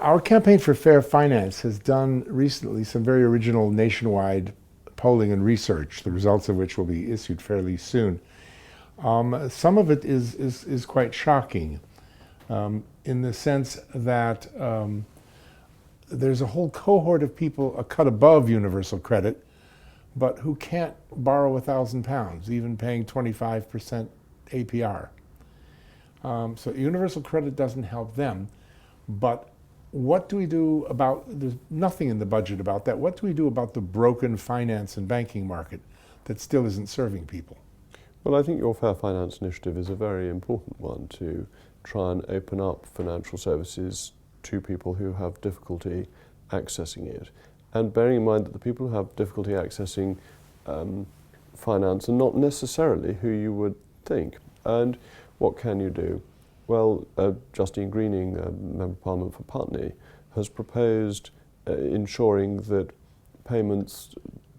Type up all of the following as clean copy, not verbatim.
Our Campaign for Fair Finance has done recently some very original nationwide polling and research, the results of which will be issued fairly soon. Some of it is quite shocking in the sense that there's a whole cohort of people a cut above universal credit, but who can't borrow £1,000, even paying 25% APR. So universal credit doesn't help them. But what do we do about, there's nothing in the budget about that. What do we do about the broken finance and banking market that still isn't serving people? Well, I think your Fair Finance initiative is a very important one to try and open up financial services to people who have difficulty accessing it. And bearing in mind that the people who have difficulty accessing finance are not necessarily who you would think. And what can you do? Well, Justine Greening, Member of Parliament for Putney, has proposed ensuring that payments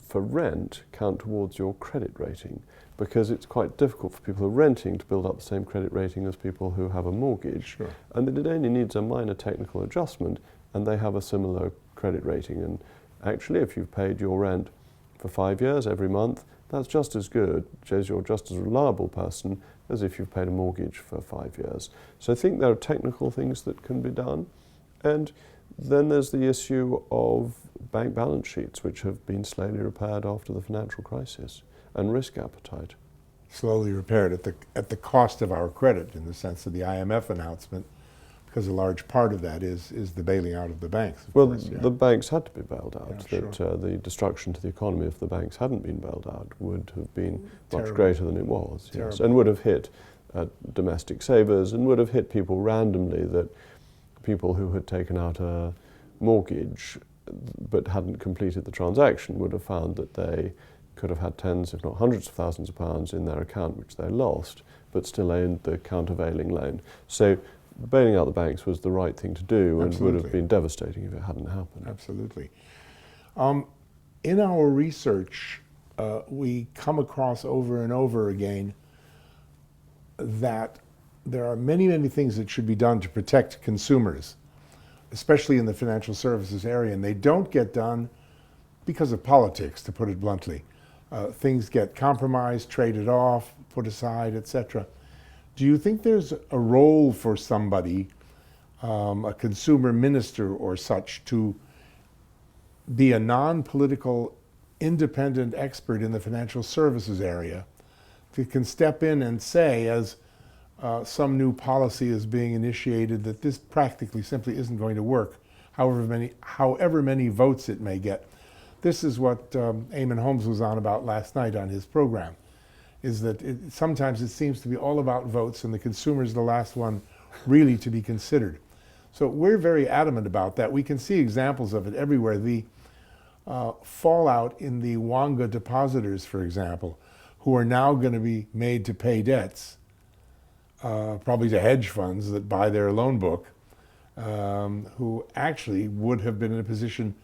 for rent count towards your credit rating, because it's quite difficult for people who are renting to build up the same credit rating as people who have a mortgage. Sure. And that it only needs a minor technical adjustment and they have a similar credit rating. And actually, if you've paid your rent for 5 years every month, that's just as good, shows you're just as reliable person as if you've paid a mortgage for 5 years. So I think there are technical things that can be done. And then there's the issue of bank balance sheets, which have been slowly repaired after the financial crisis, and risk appetite. Slowly repaired at the cost of our credit, in the sense of the IMF announcement, because a large part of that is the bailing out of the banks. Well, course, yeah. The banks had to be bailed out. Yeah, that sure. the destruction to the economy, if the banks hadn't been bailed out, would have been Terrible. much greater than it was. Yes, Terrible. and would have hit domestic savers, and would have hit people randomly, that people who had taken out a mortgage but hadn't completed the transaction would have found that they could have had tens, if not hundreds of thousands of pounds in their account, which they lost, but still owned the countervailing loan. So bailing out the banks was the right thing to do. Absolutely. And would have been devastating if it hadn't happened. Absolutely. In our research, we come across over and over again that there are many, many things that should be done to protect consumers, especially in the financial services area, and they don't get done because of politics, to put it bluntly. Things get compromised, traded off, put aside, etc. Do you think there's a role for somebody, a consumer minister or such, to be a non-political, independent expert in the financial services area, that can step in and say, as some new policy is being initiated, that this practically simply isn't going to work, however many votes it may get? This is what Eamon Holmes was on about last night on his program, is that sometimes it seems to be all about votes, and the consumer is the last one really to be considered. So we're very adamant about that. We can see examples of it everywhere. The fallout in the Wonga depositors, for example, who are now going to be made to pay debts, probably to hedge funds that buy their loan book, who actually would have been in a position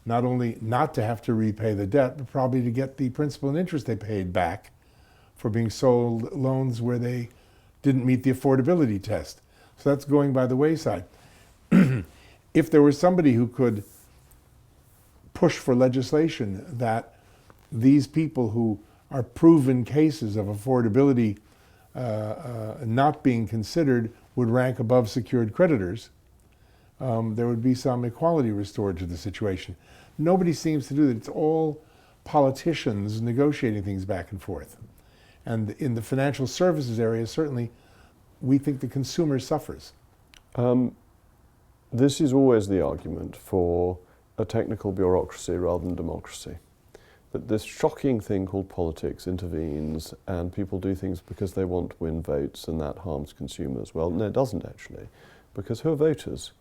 not only not to have to repay the debt, but probably to get the principal and interest they paid back for being sold loans where they didn't meet the affordability test. So that's going by the wayside. If there was somebody who could push for legislation that these people who are proven cases of affordability not being considered would rank above secured creditors, there would be some equality restored to the situation. Nobody seems to do that. It's all politicians negotiating things back and forth. And in the financial services area, certainly, we think the consumer suffers. This is always the argument for a technical bureaucracy rather than democracy. That this shocking thing called politics intervenes and people do things because they want to win votes, and that harms consumers. Well, no, it doesn't actually, because who are voters?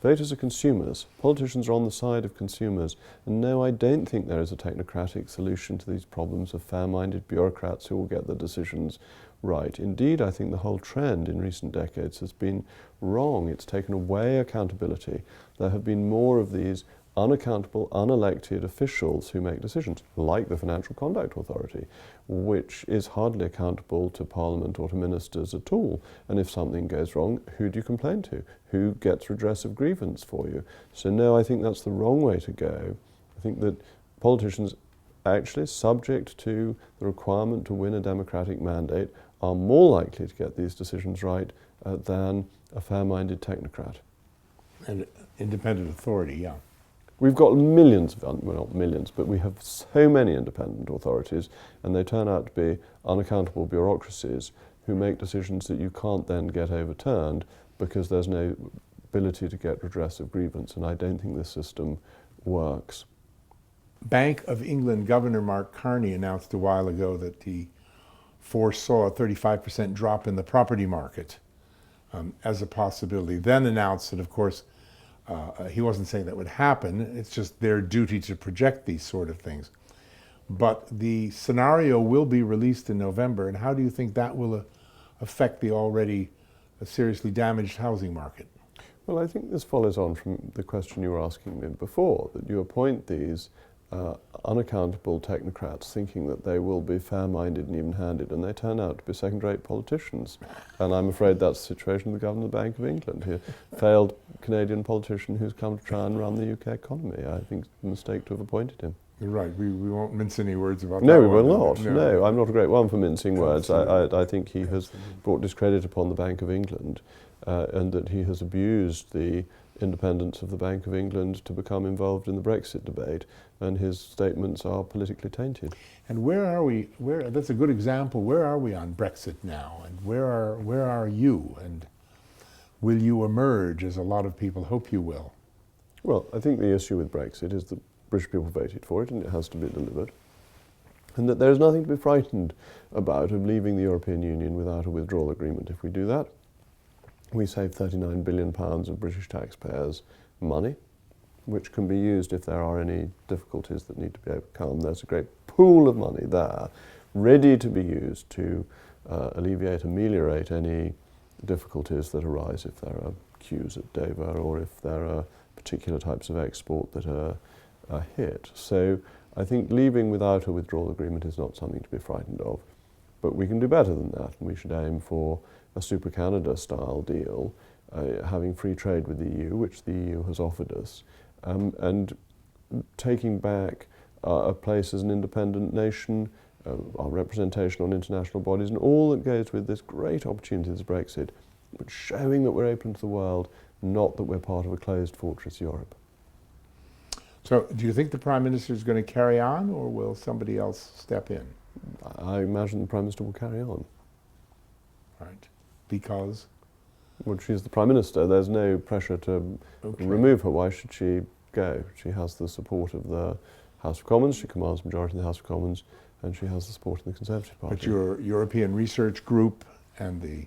Voters are consumers. Politicians are on the side of consumers. And no, I don't think there is a technocratic solution to these problems of fair-minded bureaucrats who will get the decisions right. Indeed, I think the whole trend in recent decades has been wrong. It's taken away accountability. There have been more of these unaccountable, unelected officials who make decisions, like the Financial Conduct Authority, which is hardly accountable to Parliament or to ministers at all. And if something goes wrong, who do you complain to? Who gets redress of grievance for you? So no, I think that's the wrong way to go. I think that politicians, actually subject to the requirement to win a democratic mandate, are more likely to get these decisions right than a fair-minded technocrat. And independent authority, yeah. We've got millions of, well, not millions, but we have so many independent authorities, and they turn out to be unaccountable bureaucracies who make decisions that you can't then get overturned because there's no ability to get redress of grievance, and I don't think this system works. Bank of England Governor Mark Carney announced a while ago that he foresaw a 35% drop in the property market as a possibility. Then announced that, of course, he wasn't saying that would happen. It's just their duty to project these sort of things. But the scenario will be released in November, and how do you think that will affect the already seriously damaged housing market? Well, I think this follows on from the question you were asking me before, that you appoint these unaccountable technocrats thinking that they will be fair-minded and even-handed, and they turn out to be second-rate politicians. And I'm afraid that's the situation with the Governor of the Bank of England, a failed Canadian politician who's come to try and run the UK economy. I think it's a mistake to have appointed him. You're right. We won't mince any words about that. No, we will not. No, I'm not a great one for mincing words. Absolutely. I think he has brought discredit upon the Bank of England, and that he has abused the independence of the Bank of England to become involved in the Brexit debate, and his statements are politically tainted. And where are we? That's a good example. Where are we on Brexit now? And where are you? And will you emerge, as a lot of people hope you will? Well, I think the issue with Brexit is that British people voted for it, and it has to be delivered. And that there is nothing to be frightened about of leaving the European Union without a withdrawal agreement. If we do that, we save £39 billion of British taxpayers' money, which can be used if there are any difficulties that need to be overcome. There's a great pool of money there, ready to be used to ameliorate any difficulties that arise if there are queues at Dover or if there are particular types of export that are hit. So I think leaving without a withdrawal agreement is not something to be frightened of. But we can do better than that, and we should aim for a Super Canada style deal, having free trade with the EU, which the EU has offered us, and taking back a place as an independent nation, our representation on international bodies, and all that goes with this great opportunity as Brexit, but showing that we're open to the world, not that we're part of a closed fortress Europe. So do you think the Prime Minister is going to carry on, or will somebody else step in? I imagine the Prime Minister will carry on. Right. Because? Well, she's the Prime Minister. There's no pressure to remove her. Why should she go? She has the support of the House of Commons. She commands majority in the House of Commons, and she has the support of the Conservative Party. But your European Research Group and the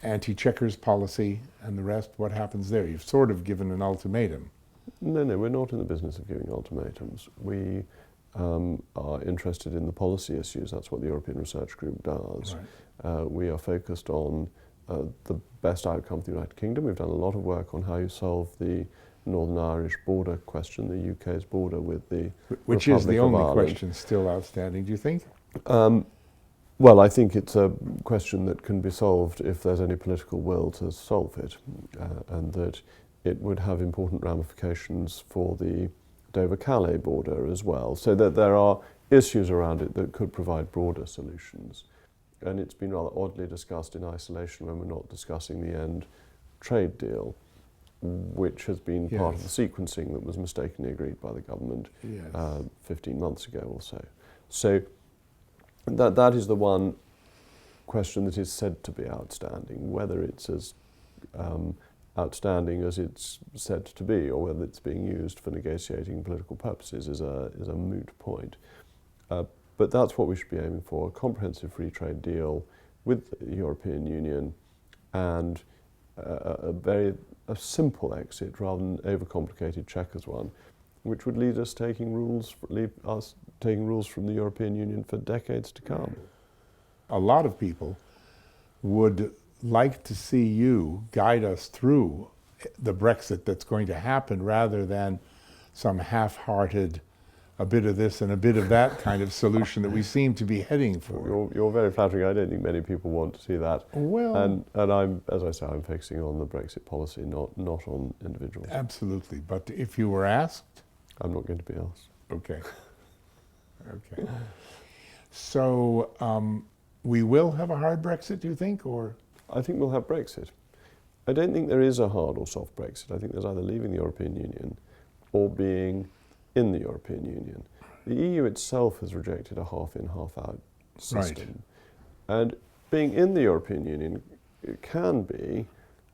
anti-checkers policy and the rest, what happens there? You've sort of given an ultimatum. No, we're not in the business of giving ultimatums. We are interested in the policy issues. That's what the European Research Group does. Right. We are focused on the best outcome for the United Kingdom. We've done a lot of work on how you solve the Northern Irish border question, the UK's border with the Which Republic is the of only Ireland. question still outstanding, do you think? Well, I think it's a question that can be solved if there's any political will to solve it, and that it would have important ramifications for the Dover-Calais border as well, so that there are issues around it that could provide broader solutions. And it's been rather oddly discussed in isolation when we're not discussing the end trade deal, which has been part of the sequencing that was mistakenly agreed by the government 15 months ago or so. So that is the one question that is said to be outstanding. Whether it's as outstanding as it's said to be, or whether it's being used for negotiating political purposes, is a moot point. But that's what we should be aiming for: a comprehensive free trade deal with the European Union, and a simple exit rather than overcomplicated checkers one, which would leave us taking rules from the European Union for decades to come. A lot of people would like to see you guide us through the Brexit that's going to happen rather than some half-hearted, a bit of this and a bit of that kind of solution that we seem to be heading for. You're very flattering. I don't think many people want to see that. Well, and I'm, as I say, I'm focusing on the Brexit policy, not on individuals. absolutely. But if you were asked, I'm not going to be asked. okay, okay. So we will have a hard Brexit, do you think, or? I think we'll have Brexit. I don't think there is a hard or soft Brexit. I think there's either leaving the European Union or being in the European Union. The EU itself has rejected a half-in, half-out system. Right. And being in the European Union, it can be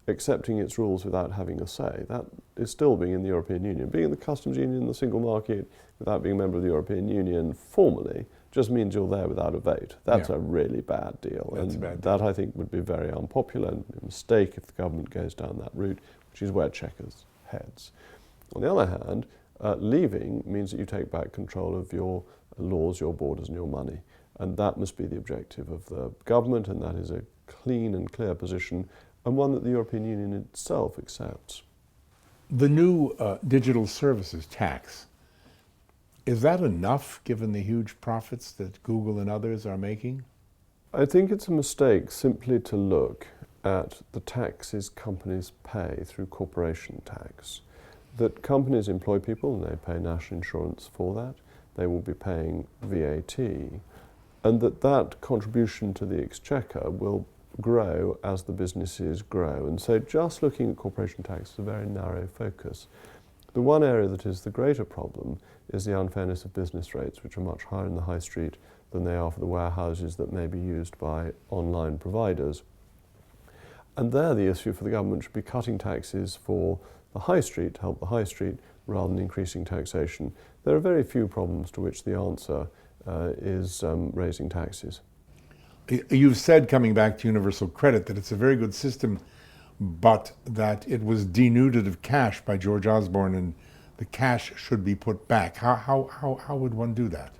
accepting its rules without having a say. That is still being in the European Union. Being in the customs union, the single market, without being a member of the European Union formally, just means you're there without a vote. That's a really bad deal. That's and a bad that, deal. I think, would be very unpopular and a mistake if the government goes down that route, which is where Chequers heads. On the other hand, leaving means that you take back control of your laws, your borders, and your money. And that must be the objective of the government, and that is a clean and clear position, and one that the European Union itself accepts. The new digital services tax, is that enough given the huge profits that Google and others are making? I think it's a mistake simply to look at the taxes companies pay through corporation tax. That companies employ people and they pay national insurance for that. They will be paying VAT. And that contribution to the exchequer will grow as the businesses grow. And so just looking at corporation tax is a very narrow focus. The one area that is the greater problem is the unfairness of business rates, which are much higher in the high street than they are for the warehouses that may be used by online providers. And there the issue for the government should be cutting taxes for the high street to help the high street rather than increasing taxation. There are very few problems to which the answer is raising taxes. You've said, coming back to universal credit, that it's a very good system, but that it was denuded of cash by George Osborne and the cash should be put back. How would one do that?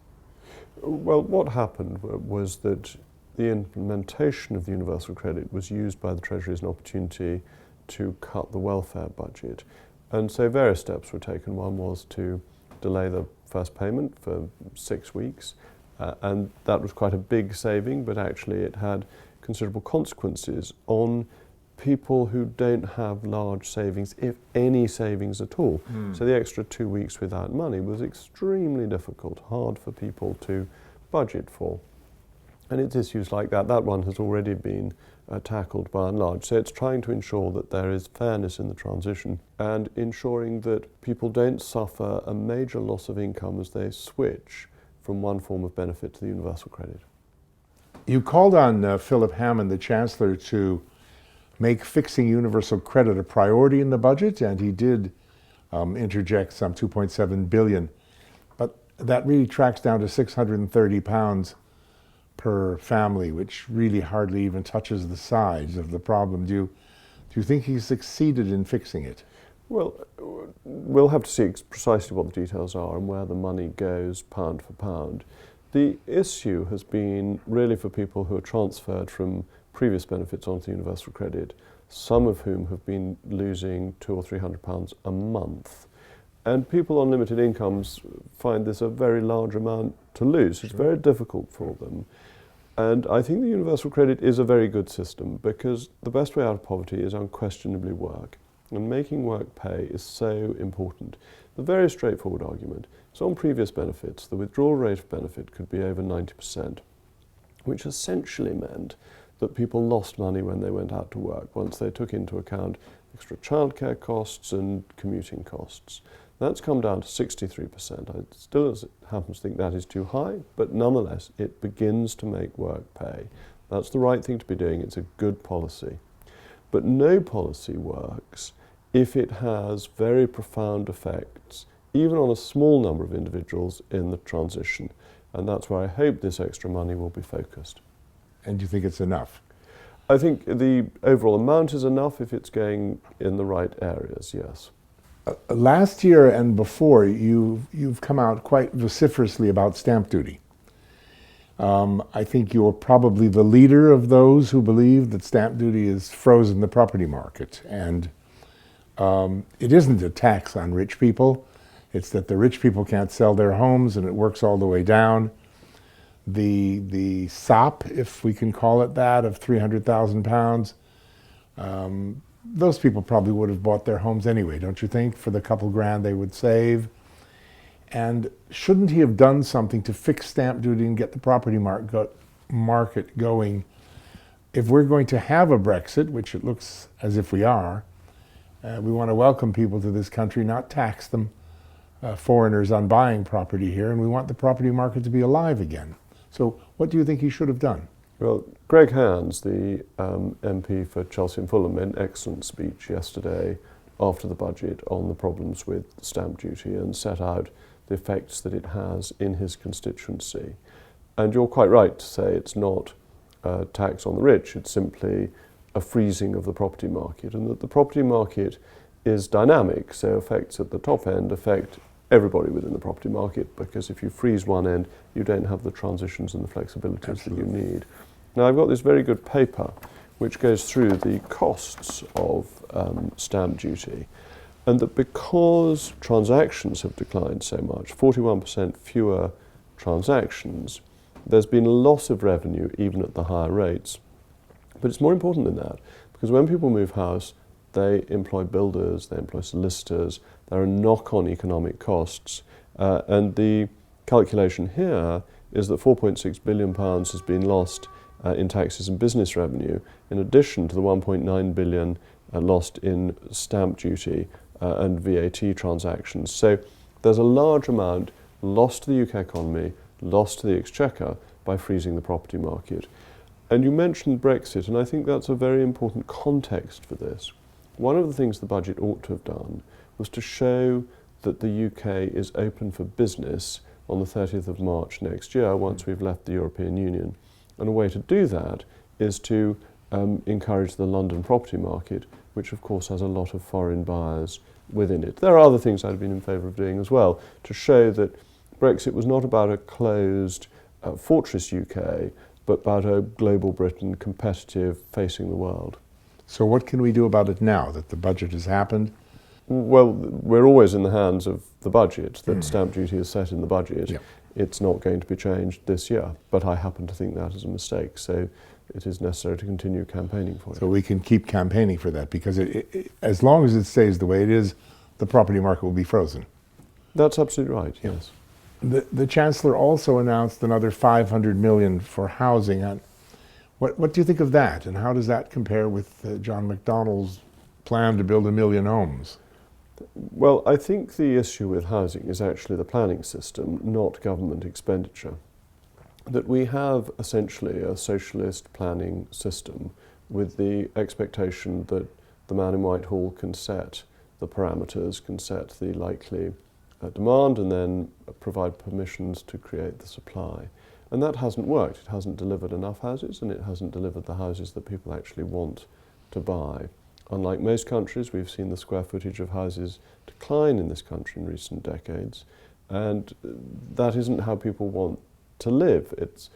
Well, what happened was that the implementation of the universal credit was used by the Treasury as an opportunity to cut the welfare budget. And so various steps were taken. One was to delay the first payment for 6 weeks, and that was quite a big saving, but actually it had considerable consequences on people who don't have large savings, if any savings at all. So the extra 2 weeks without money was extremely difficult, hard for people to budget for. And it's issues like that. That one has already been tackled by and large. So it's trying to ensure that there is fairness in the transition and ensuring that people don't suffer a major loss of income as they switch from one form of benefit to the universal credit. You called on Philip Hammond, the Chancellor, to make fixing universal credit a priority in the budget, and he did interject some £2.7 billion. But that really tracks down to £630 per family, which really hardly even touches the size of the problem. Do you think he succeeded in fixing it? Well, we'll have to see precisely what the details are and where the money goes pound for pound. The issue has been really for people who are transferred from previous benefits onto universal credit, some of whom have been losing £200 or £300 a month. And people on limited incomes find this a very large amount to lose. It's very difficult for them. And I think the universal credit is a very good system because the best way out of poverty is unquestionably work. And making work pay is so important. The very straightforward argument is on previous benefits, the withdrawal rate of benefit could be over 90%, which essentially meant that people lost money when they went out to work once they took into account extra childcare costs and commuting costs. That's come down to 63%. I still, as it happens, think that is too high, but nonetheless, it begins to make work pay. That's the right thing to be doing. It's a good policy. But no policy works if it has very profound effects, even on a small number of individuals in the transition. And that's where I hope this extra money will be focused. And do you think it's enough? I think the overall amount is enough if it's going in the right areas, yes. Last year and before, you've come out quite vociferously about stamp duty. I think you're probably the leader of those who believe that stamp duty has frozen the property market. And It isn't a tax on rich people. It's that the rich people can't sell their homes, and it works all the way down. The sop, if we can call it that, of £300,000, those people probably would have bought their homes anyway, don't you think, for the couple grand they would save? And shouldn't he have done something to fix stamp duty and get the property market going? If we're going to have a Brexit, which it looks as if we are, we want to welcome people to this country, not tax them, foreigners, on buying property here, and we want the property market to be alive again. So what do you think he should have done? Well, Greg Hands, the MP for Chelsea and Fulham, made an excellent speech yesterday after the budget on the problems with stamp duty and set out the effects that it has in his constituency. And you're quite right to say it's not a tax on the rich, it's simply a freezing of the property market, and that the property market is dynamic, so effects at the top end affect everybody within the property market, because if you freeze one end, you don't have the transitions and the flexibilities Absolutely. That you need. Now, I've got this very good paper which goes through the costs of stamp duty, and that because transactions have declined so much, 41% fewer transactions, there's been a loss of revenue even at the higher rates. But it's more important than that, because when people move house, they employ builders, they employ solicitors, there are knock-on economic costs, and the calculation here is that £4.6 billion has been lost in taxes and business revenue, in addition to the £1.9 billion lost in stamp duty and VAT transactions. So there's a large amount lost to the UK economy, lost to the exchequer by freezing the property market. And you mentioned Brexit, and I think that's a very important context for this. One of the things the budget ought to have done was to show that the UK is open for business on the 30th of March next year, once we've left the European Union. And a way to do that is to encourage the London property market, which of course has a lot of foreign buyers within it. There are other things I'd been in favour of doing as well, to show that Brexit was not about a closed fortress UK, but about a global Britain, competitive, facing the world. So what can we do about it now that the budget has happened? Well, we're always in the hands of the budget, that stamp duty is set in the budget. Yeah. It's not going to be changed this year, but I happen to think that is a mistake, so it is necessary to continue campaigning for it. So we can keep campaigning for that, because as long as it stays the way it is, the property market will be frozen. That's absolutely right, yes. The Chancellor also announced another $500 million for housing. What do you think of that, and how does that compare with John McDonnell's plan to build 1 million homes? Well, I think the issue with housing is actually the planning system, not government expenditure. That we have essentially a socialist planning system with the expectation that the man in Whitehall can set the parameters, can set the likely demand, and then provide permissions to create the supply. And that hasn't worked. It hasn't delivered enough houses, and it hasn't delivered the houses that people actually want to buy. Unlike most countries, we've seen the square footage of houses decline in this country in recent decades, and that isn't how people want to live. It's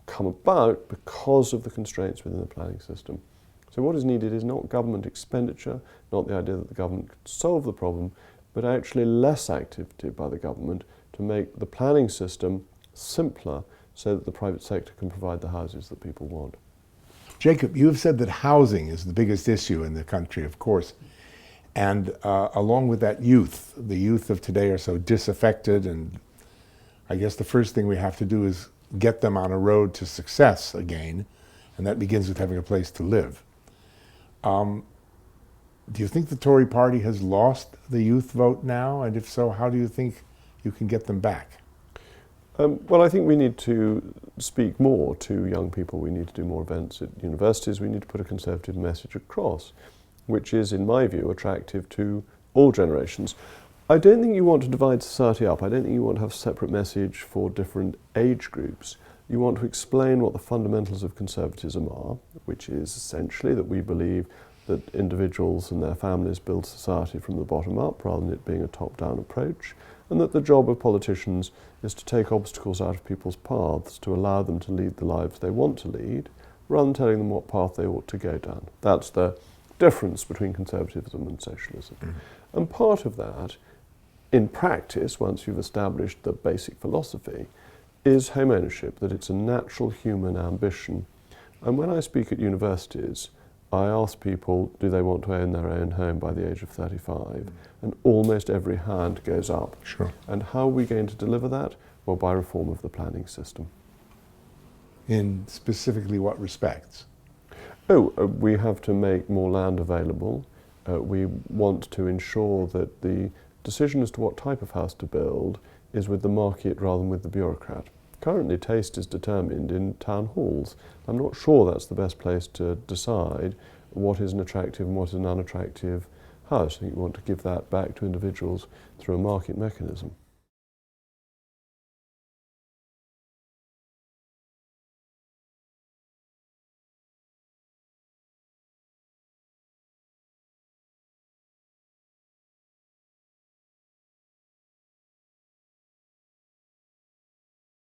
come about because of the constraints within the planning system. So what is needed is not government expenditure, not the idea that the government could solve the problem, but actually less activity by the government to make the planning system simpler so that the private sector can provide the houses that people want. Jacob, you have said that housing is the biggest issue in the country, of course, and along with that, youth. The youth of today are so disaffected, and I guess the first thing we have to do is get them on a road to success again, and that begins with having a place to live. Do you think the Tory party has lost the youth vote now? And if so, how do you think you can get them back? Well, I think we need to speak more to young people. We need to do more events at universities. We need to put a Conservative message across, which is, in my view, attractive to all generations. I don't think you want to divide society up. I don't think you want to have a separate message for different age groups. You want to explain what the fundamentals of conservatism are, which is essentially that we believe that individuals and their families build society from the bottom up rather than it being a top-down approach, and that the job of politicians is to take obstacles out of people's paths to allow them to lead the lives they want to lead, rather than telling them what path they ought to go down. That's the difference between conservatism and socialism. And part of that, in practice, once you've established the basic philosophy, is home ownership, that it's a natural human ambition. And when I speak at universities, I ask people, do they want to own their own home by the age of 35? And almost every hand goes up. Sure. And how are we going to deliver that? Well, by reform of the planning system. In specifically what respects? We have to make more land available. We want to ensure that the decision as to what type of house to build is with the market rather than with the bureaucrat. Currently, taste is determined in town halls. I'm not sure that's the best place to decide what is an attractive and what is an unattractive house. I think we want to give that back to individuals through a market mechanism.